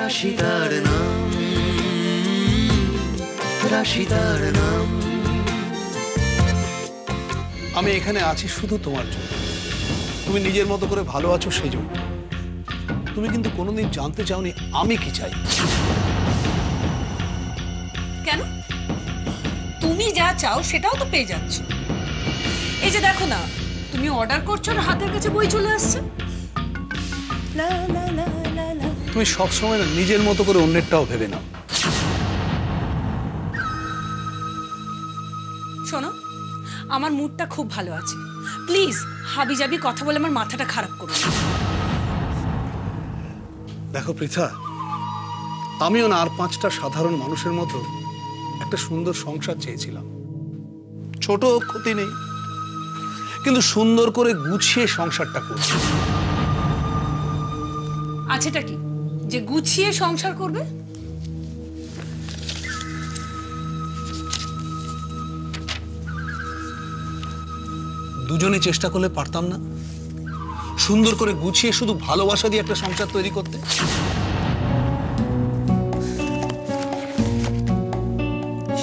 রাশিদার নাম, রাশিদার নাম। আমি এখানে আছি শুধু তোমার জন্য। তুমি নিজের মতো করে ভালো আছো সেই জন্য। তুমি কিন্তু কোনোদিন জানতে চাওনি আমি কি চাই। কেন? তুমি যা চাও সেটাও তো পেয়ে যাচ্ছ। এই যে দেখো না, তুমি অর্ডার করছো আর হাতের কাছে বই চলে আসছে। তুমি সবসময় না নিজের মতো করে অন্যেরটাও ভেবে নাও। শোনো, আমার মুডটা খুব ভালো আছে, প্লিজ হাবিজাবি কথা বলে আমার মাথাটা খারাপ করো না। দেখো পৃথা, আমিও না আর 5টা সাধারণ মানুষের মতো একটা সুন্দর সংসার চেয়েছিলাম। ছোট ক্ষতি নেই, কিন্তু সুন্দর করে গুছিয়ে সংসারটা করব। আছেটা কি যে গুছিয়ে সংসার করবে? দুজনে চেষ্টা করলে পারতাম না সুন্দর করে গুছিয়ে শুধু ভালোবাসা দিয়ে একটা সংসার তৈরি করতে?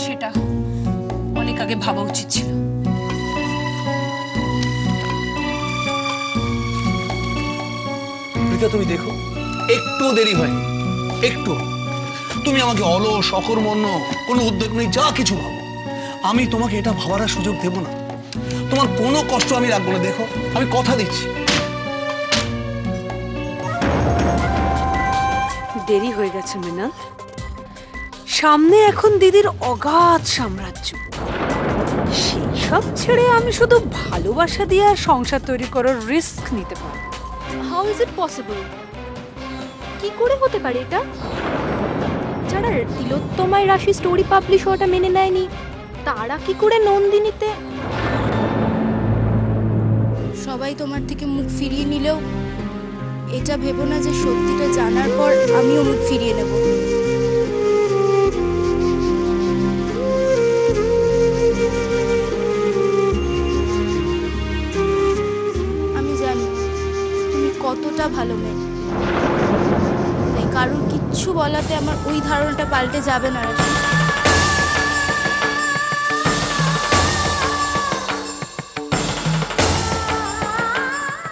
সেটা অনেক আগে ভাবা উচিত ছিল। পৃথা, তুমি দেখো একটু দেরি হয়নি, একটু। তুমি আমাকে অলস, অকর্মণ্য, কোনো উদ্যোগ নেই, যা কিছু ভাবো, আমি তোমাকে এটা ভাবার সুযোগ দেব না। তোমার কোনো কষ্ট আমি রাখবো না। দেখো, আমি কথা দিচ্ছি। দেরি হয়ে গেছে মৃণাল, সামনে এখন দিদির অগাধ সাম্রাজ্য। সেই সব ছেড়ে আমি শুধু ভালোবাসা দিয়ে আর সংসার তৈরি করার রিস্ক নিতে পারি। How is it possible? কি করে হতে পারে এটা? যারা তিলোত্তমায় রাশি স্টোরি পাবলিশ হওয়াটা মেনে নেয়নি, তারা কি করে নন্দিনীতে? সবাই তোমার থেকে মুখ ফিরিয়ে নিলেও এটা ভেবো না যে সত্যিটা জানার পর আমিও মুখ ফিরিয়ে নেব। আমি জানি তুমি কতটা ভালো মেয়ে, তাই কারোর কিচ্ছু বলাতে আমার ওই ধারণাটা পাল্টে যাবে না।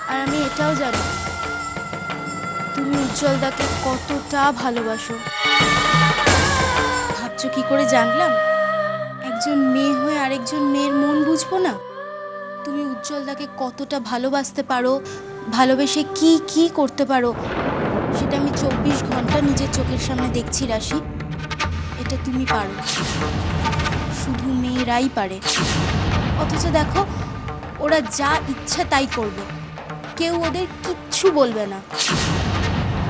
আর আমি এটাও জানি তুমি উজ্জ্বলদাকে কতটা ভালোবাসো। ভাবছো কি করে জানলাম? একজন মেয়ে হয়ে আরেকজন মেয়ের মন বুঝবো না? তুমি উজ্জ্বলদাকে কতটা ভালোবাসতে পারো, ভালোবেসে কি কি করতে পারো, সেটা আমি 24 ঘন্টা নিজের চোখের সামনে দেখছি রাশি। এটা তুমি পারো, শুধু মেয়েরাই পারে। অথচ দেখো, ওরা যা ইচ্ছা তাই করবে, কেউ ওদের কিচ্ছু বলবে না।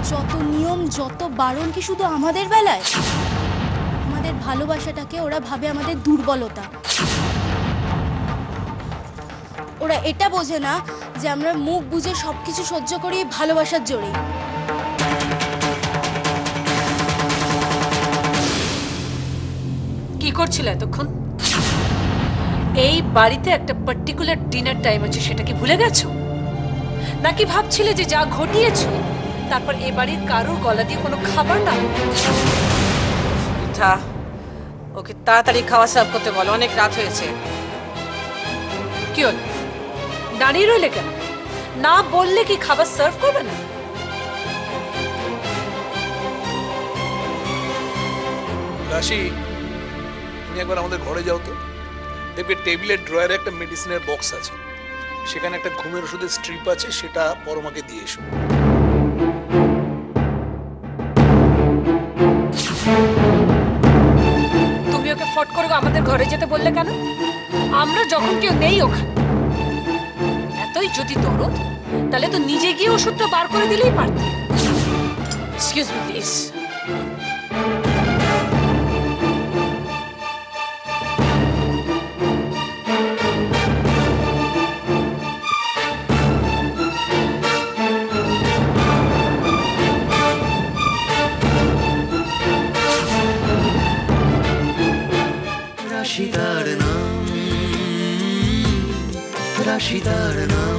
যত নিয়ম, যত বারণ কি শুধু আমাদের বেলায়? আমাদের ভালোবাসাটাকে ওরা ভাবে আমাদের দুর্বলতা। ওরা এটা বোঝে না যে আমরা মুখ বুজে সবকিছু সহ্য করি ভালোবাসার জোরে। কি করছিলে এতক্ষণ? এই বাড়িতে একটা পার্টিকুলার ডিনার টাইম আছে, সেটা কি ভুলে গেছো? নাকি ভাবছিলে যে যা ঘটিয়েছো তারপর এ বাড়ির কারোর গলা দিয়ে কোনো খাবার না? পিঠা, ওকে তাড়াতাড়ি খাওয়া সার্ভ করতে বলো, অনেক রাত হয়েছে। কি হল, দাঁড়িয়ে রইলে কেন? না বললে কি খাবার সার্ভ করবে না? রাশি, তুমি একবার আমাদের ঘরে যাও তো। দেখবে টেবিলের ড্রয়ারে একটা মেডিসিনের বক্স আছে, সেখানে একটা ঘুমের ওষুধের স্ট্রিপ আছে, সেটা পরমাকে দিয়ে এসো। তুমি ওকে ফট করে আমাদের ঘরে যেতে বললে কেন? আমরা যখন কেউ নেই ওখানে। এতই যদি দরদ, তাহলে তো নিজে গিয়ে ওষুধটা বার করে দিলেই পারতে। Excuse me please. রাশিদার নাম, রাশিদার নাম।